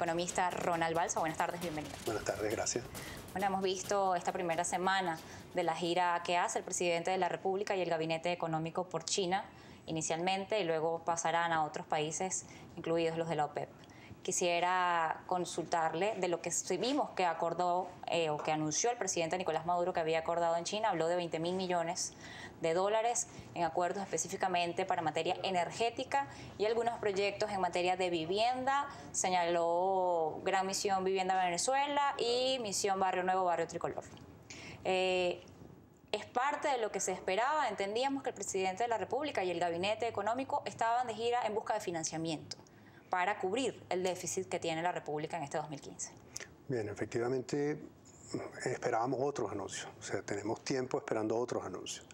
Economista Ronald Balsa, buenas tardes, bienvenido. Buenas tardes, gracias. Bueno, hemos visto esta primera semana de la gira que hace el presidente de la República y el Gabinete Económico por China inicialmente y luego pasarán a otros países, incluidos los de la OPEP. Quisiera consultarle de lo que vimos que acordó o que anunció el presidente Nicolás Maduro que había acordado en China. Habló de 20.000 millones de dólares en acuerdos específicamente para materia energética y algunos proyectos en materia de vivienda. Señaló Gran Misión Vivienda Venezuela y Misión Barrio Nuevo, Barrio Tricolor. Es parte de lo que se esperaba. Entendíamos que el presidente de la República y el Gabinete Económico estaban de gira en busca de financiamiento para cubrir el déficit que tiene la República en este 2015. Bien, efectivamente esperábamos otros anuncios, o sea, tenemos tiempo esperando otros anuncios.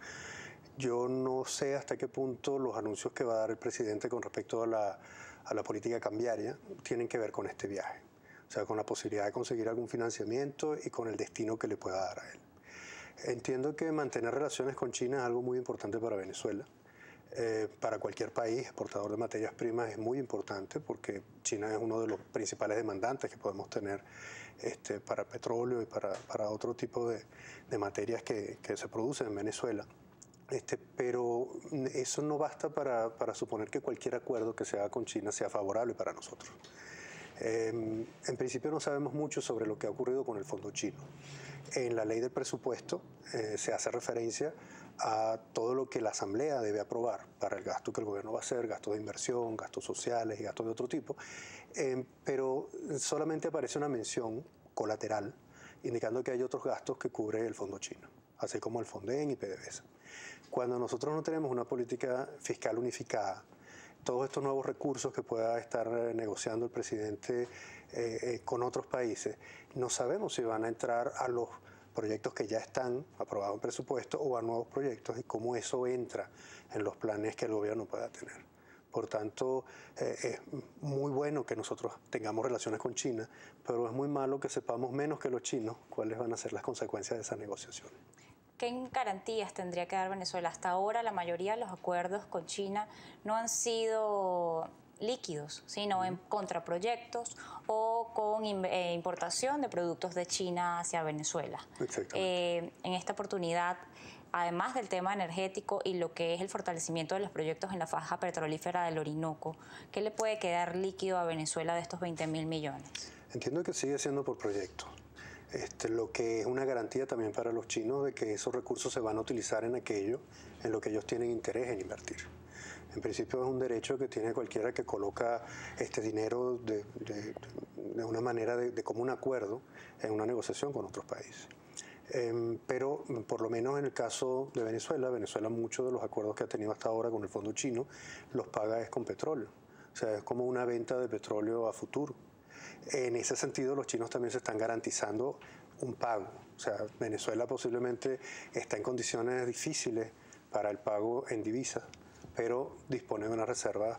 Yo no sé hasta qué punto los anuncios que va a dar el presidente con respecto a la política cambiaria tienen que ver con este viaje, o sea, con la posibilidad de conseguir algún financiamiento y con el destino que le pueda dar a él. Entiendo que mantener relaciones con China es algo muy importante para Venezuela. Para cualquier país exportador de materias primas es muy importante porque China es uno de los principales demandantes que podemos tener para petróleo y para otro tipo de materias que se producen en Venezuela. Pero eso no basta para suponer que cualquier acuerdo que se haga con China sea favorable para nosotros. En principio no sabemos mucho sobre lo que ha ocurrido con el fondo chino. En la ley del presupuesto se hace referencia a todo lo que la Asamblea debe aprobar para el gasto que el gobierno va a hacer, gastos de inversión, gastos sociales y gastos de otro tipo, pero solamente aparece una mención colateral indicando que hay otros gastos que cubre el fondo chino, así como el Fonden y PDVSA. Cuando nosotros no tenemos una política fiscal unificada, todos estos nuevos recursos que pueda estar negociando el presidente con otros países, no sabemos si van a entrar a los proyectos que ya están aprobados en presupuesto o a nuevos proyectos y cómo eso entra en los planes que el gobierno pueda tener. Por tanto, es muy bueno que nosotros tengamos relaciones con China, pero es muy malo que sepamos menos que los chinos cuáles van a ser las consecuencias de esa negociación. ¿Qué garantías tendría que dar Venezuela? Hasta ahora la mayoría de los acuerdos con China no han sido líquidos, sino en contraproyectos o con importación de productos de China hacia Venezuela. Exactamente. En esta oportunidad, además del tema energético y lo que es el fortalecimiento de los proyectos en la faja petrolífera del Orinoco, ¿qué le puede quedar líquido a Venezuela de estos 20.000 millones? Entiendo que sigue siendo por proyecto. Lo que es una garantía también para los chinos de que esos recursos se van a utilizar en aquello en lo que ellos tienen interés en invertir. En principio es un derecho que tiene cualquiera que coloca este dinero de una manera de común acuerdo en una negociación con otros países. Pero por lo menos en el caso de Venezuela, muchos de los acuerdos que ha tenido hasta ahora con el fondo chino los paga es con petróleo. O sea, es como una venta de petróleo a futuro. En ese sentido, los chinos también se están garantizando un pago. O sea, Venezuela posiblemente está en condiciones difíciles para el pago en divisas, pero dispone de una reserva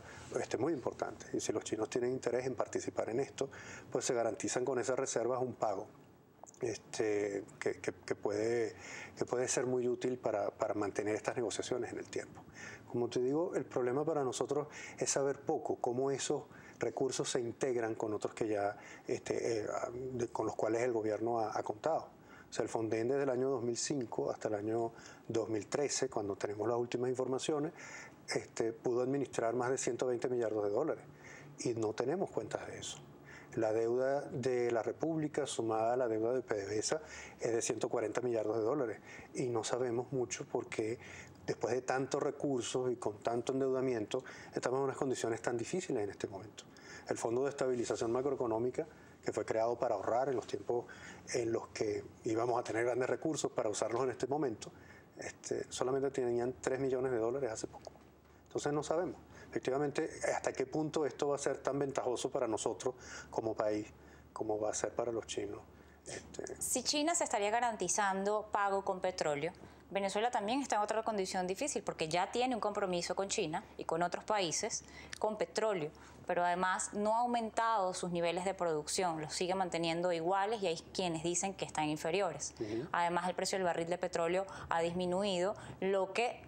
muy importante. Y si los chinos tienen interés en participar en esto, pues se garantizan con esas reservas un pago que puede ser muy útil para mantener estas negociaciones en el tiempo. Como te digo, el problema para nosotros es saber poco cómo esos recursos se integran con otros que ya con los cuales el gobierno ha contado. O sea, el Fonden desde el año 2005 hasta el año 2013, cuando tenemos las últimas informaciones, pudo administrar más de 120 millardos de dólares y no tenemos cuentas de eso. La deuda de la República sumada a la deuda de PDVSA es de 140 millardos de dólares y no sabemos mucho porque después de tantos recursos y con tanto endeudamiento estamos en unas condiciones tan difíciles en este momento. El Fondo de Estabilización Macroeconómica, que fue creado para ahorrar en los tiempos en los que íbamos a tener grandes recursos para usarlos en este momento, solamente tenían 3 millones de dólares hace poco. Entonces no sabemos efectivamente hasta qué punto esto va a ser tan ventajoso para nosotros como país como va a ser para los chinos. Si China se estaría garantizando pago con petróleo, Venezuela también está en otra condición difícil porque ya tiene un compromiso con China y con otros países con petróleo, pero además no ha aumentado sus niveles de producción, los sigue manteniendo iguales y hay quienes dicen que están inferiores. Además, el precio del barril de petróleo ha disminuido, lo que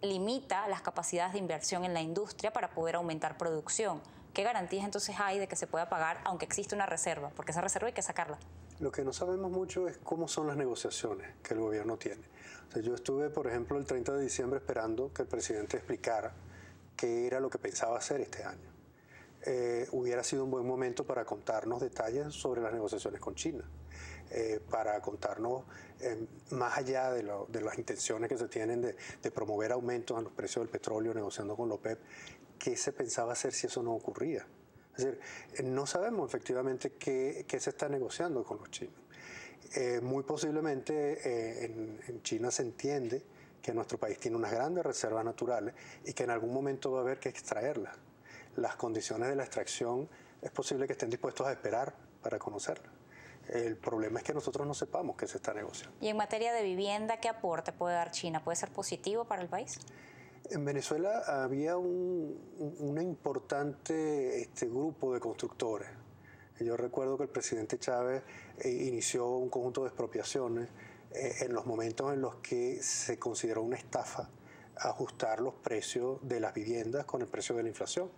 limita las capacidades de inversión en la industria para poder aumentar producción. ¿qué garantías entonces hay de que se pueda pagar aunque existe una reserva? Porque esa reserva hay que sacarla. Lo que no sabemos mucho es cómo son las negociaciones que el gobierno tiene. O sea, yo estuve, por ejemplo, el 30 de diciembre esperando que el presidente explicara qué era lo que pensaba hacer este año. Hubiera sido un buen momento para contarnos detalles sobre las negociaciones con China, para contarnos más allá de las intenciones que se tienen de promover aumentos en los precios del petróleo negociando con la OPEP, qué se pensaba hacer si eso no ocurría. Es decir, no sabemos efectivamente qué se está negociando con los chinos. Muy posiblemente en China se entiende que nuestro país tiene unas grandes reservas naturales y que en algún momento va a haber que extraerlas. Las condiciones de la extracción es posible que estén dispuestos a esperar para conocerlas. El problema es que nosotros no sepamos qué se está negociando. Y en materia de vivienda, ¿qué aporte puede dar China? ¿Puede ser positivo para el país? En Venezuela había un importante grupo de constructores. Yo recuerdo que el presidente Chávez inició un conjunto de expropiaciones en los momentos en los que se consideró una estafa ajustar los precios de las viviendas con el precio de la inflación.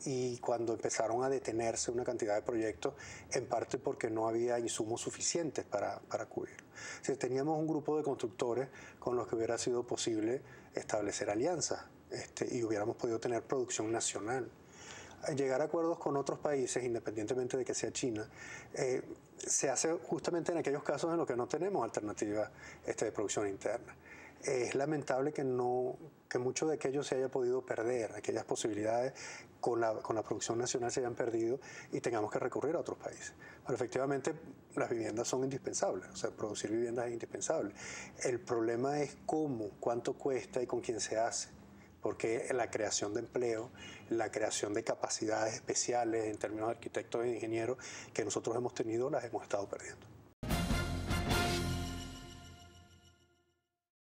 Y cuando empezaron a detenerse una cantidad de proyectos, en parte porque no había insumos suficientes para cubrirlo. O sea, teníamos un grupo de constructores con los que hubiera sido posible establecer alianzas y hubiéramos podido tener producción nacional. Llegar a acuerdos con otros países, independientemente de que sea China, se hace justamente en aquellos casos en los que no tenemos alternativa de producción interna. Es lamentable que mucho de aquello se haya podido perder, aquellas posibilidades con la producción nacional se hayan perdido y tengamos que recurrir a otros países. Pero efectivamente las viviendas son indispensables, o sea, producir viviendas es indispensable. El problema es cómo, cuánto cuesta y con quién se hace, porque la creación de empleo, la creación de capacidades especiales en términos de arquitectos e ingenieros que nosotros hemos tenido, las hemos estado perdiendo.